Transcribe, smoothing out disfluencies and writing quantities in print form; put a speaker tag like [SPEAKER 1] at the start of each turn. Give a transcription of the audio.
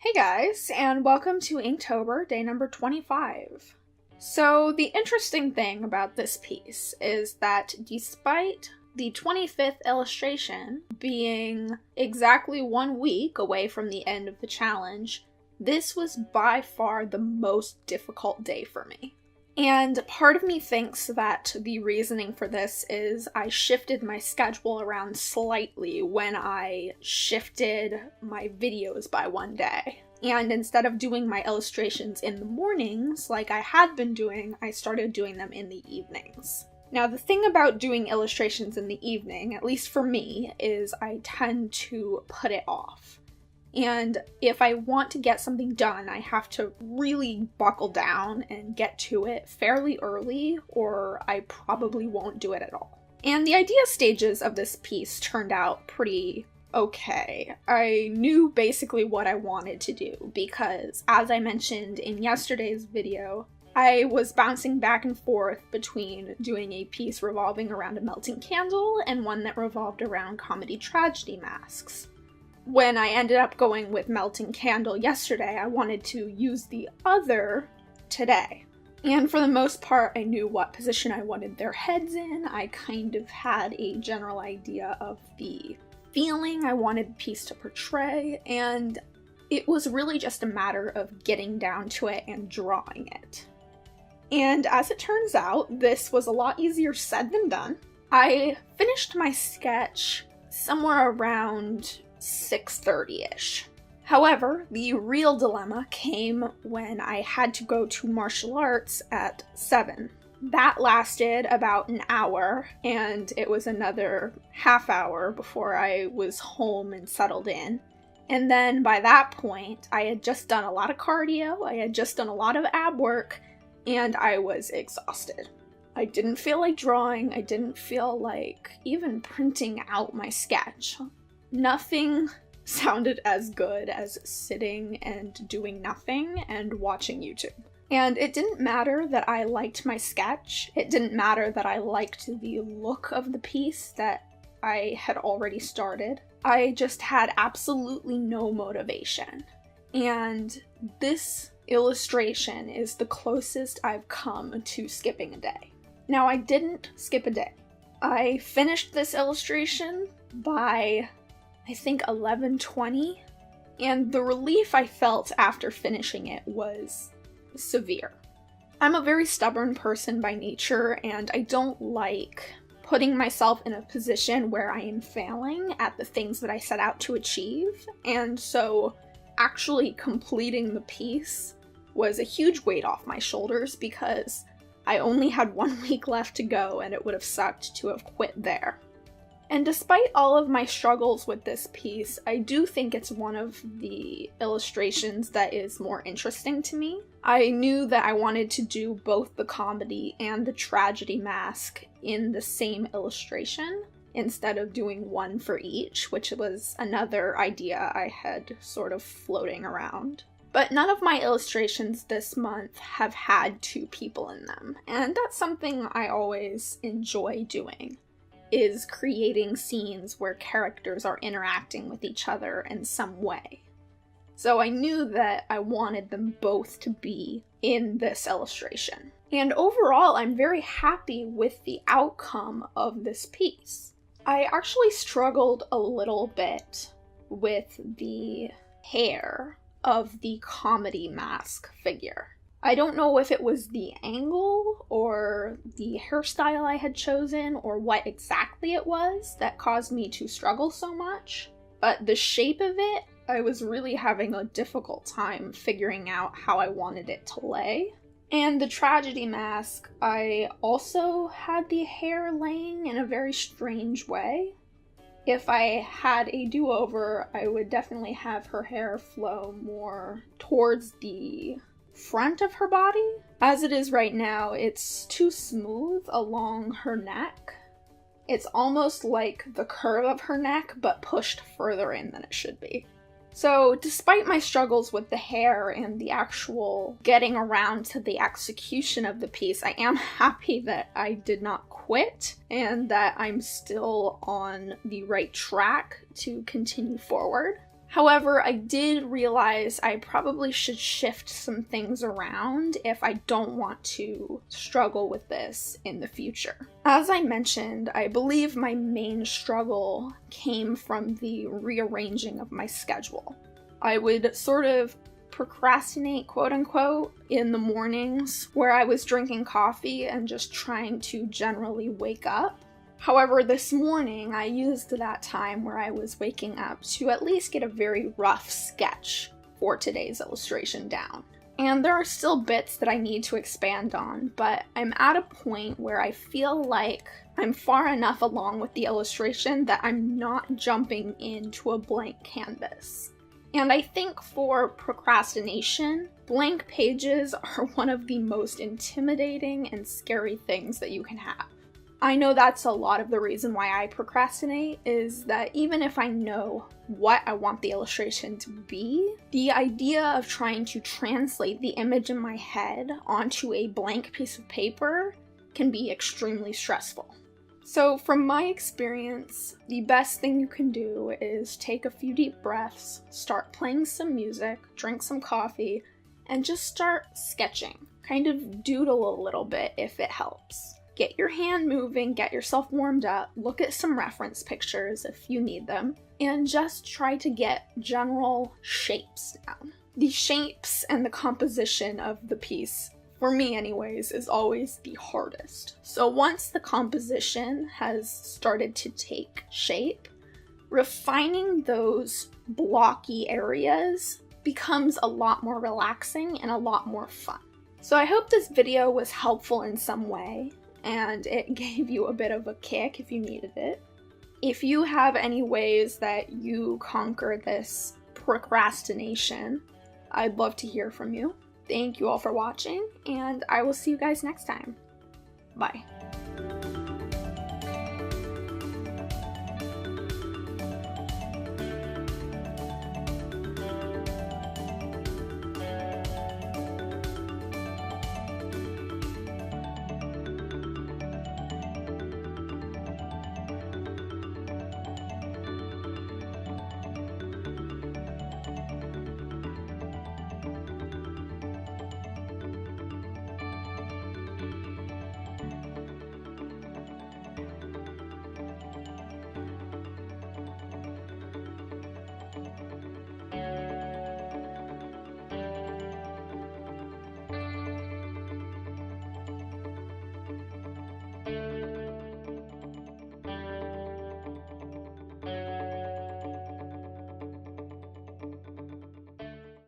[SPEAKER 1] Hey guys, and welcome to Inktober, day number 25. So the interesting thing about this piece is that despite the 25th illustration being exactly 1 week away from the end of the challenge, this was by far the most difficult day for me. And part of me thinks that the reasoning for this is I shifted my schedule around slightly when I shifted my videos by 1 day. And instead of doing my illustrations in the mornings like I had been doing, I started doing them in the evenings. Now the thing about doing illustrations in the evening, at least for me, is I tend to put it off. And if I want to get something done, I have to really buckle down and get to it fairly early, or I probably won't do it at all. And the idea stages of this piece turned out pretty okay. I knew basically what I wanted to do because, as I mentioned in yesterday's video, I was bouncing back and forth between doing a piece revolving around a melting candle and one that revolved around comedy tragedy masks. When I ended up going with Melting Candle yesterday, I wanted to use the other today. And for the most part, I knew what position I wanted their heads in. I kind of had a general idea of the feeling I wanted the piece to portray, and it was really just a matter of getting down to it and drawing it. And as it turns out, this was a lot easier said than done. I finished my sketch somewhere around 6:30-ish. However, the real dilemma came when I had to go to martial arts at 7. That lasted about an hour, and it was another half hour before I was home and settled in. And then by that point, I had just done a lot of cardio, I had just done a lot of ab work, and I was exhausted. I didn't feel like drawing, I didn't feel like even printing out my sketch. Nothing sounded as good as sitting and doing nothing and watching YouTube. And it didn't matter that I liked my sketch, it didn't matter that I liked the look of the piece that I had already started. I just had absolutely no motivation. And this illustration is the closest I've come to skipping a day. Now, I didn't skip a day. I finished this illustration by I think 11:20, and the relief I felt after finishing it was severe. I'm a very stubborn person by nature, and I don't like putting myself in a position where I am failing at the things that I set out to achieve, and so actually completing the piece was a huge weight off my shoulders because I only had 1 week left to go and it would have sucked to have quit there. And despite all of my struggles with this piece, I do think it's one of the illustrations that is more interesting to me. I knew that I wanted to do both the comedy and the tragedy mask in the same illustration, instead of doing one for each, which was another idea I had sort of floating around. But none of my illustrations this month have had 2 people in them, and that's something I always enjoy doing, is creating scenes where characters are interacting with each other in some way. So I knew that I wanted them both to be in this illustration. And overall, I'm very happy with the outcome of this piece. I actually struggled a little bit with the hair of the comedy mask figure. I don't know if it was the angle or the hairstyle I had chosen or what exactly it was that caused me to struggle so much, but the shape of it, I was really having a difficult time figuring out how I wanted it to lay. And the tragedy mask, I also had the hair laying in a very strange way. If I had a do-over, I would definitely have her hair flow more towards the front of her body. As it is right now, it's too smooth along her neck. It's almost like the curve of her neck, but pushed further in than it should be. So, despite my struggles with the hair and the actual getting around to the execution of the piece, I am happy that I did not quit and that I'm still on the right track to continue forward. However, I did realize I probably should shift some things around if I don't want to struggle with this in the future. As I mentioned, I believe my main struggle came from the rearranging of my schedule. I would sort of procrastinate, quote unquote, in the mornings where I was drinking coffee and just trying to generally wake up. However, this morning I used that time where I was waking up to at least get a very rough sketch for today's illustration down. And there are still bits that I need to expand on, but I'm at a point where I feel like I'm far enough along with the illustration that I'm not jumping into a blank canvas. And I think for procrastination, blank pages are one of the most intimidating and scary things that you can have. I know that's a lot of the reason why I procrastinate, is that even if I know what I want the illustration to be, the idea of trying to translate the image in my head onto a blank piece of paper can be extremely stressful. So from my experience, the best thing you can do is take a few deep breaths, start playing some music, drink some coffee, and just start sketching. Kind of doodle a little bit if it helps. Get your hand moving, get yourself warmed up, look at some reference pictures if you need them, and just try to get general shapes down. The shapes and the composition of the piece, for me anyways, is always the hardest. So once the composition has started to take shape, refining those blocky areas becomes a lot more relaxing and a lot more fun. So I hope this video was helpful in some way, and it gave you a bit of a kick if you needed it. If you have any ways that you conquer this procrastination, I'd love to hear from you. Thank you all for watching, and I will see you guys next time. Bye.